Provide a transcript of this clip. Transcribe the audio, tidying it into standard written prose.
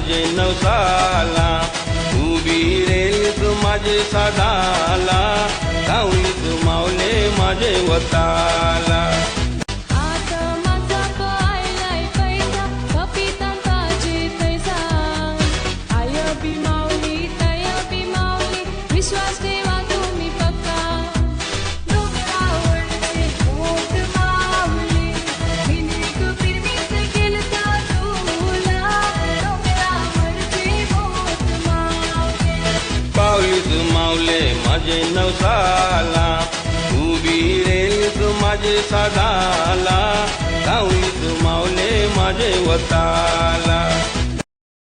माझे नवसाला, उभी रेलीत माझे साधाला, सावलीत मावले माझे वताला. विश्वास ठेवा तुम्ही पक्का, डोंगरावरचे पोट माऊली, विनीत फिरवीत केलता तुला, डोंगरावरचे पोट माऊली. पावलीत मावले माझे नवसाला, उभी रेलीत माझे साधाला, सावलीत मावले माझे वताला.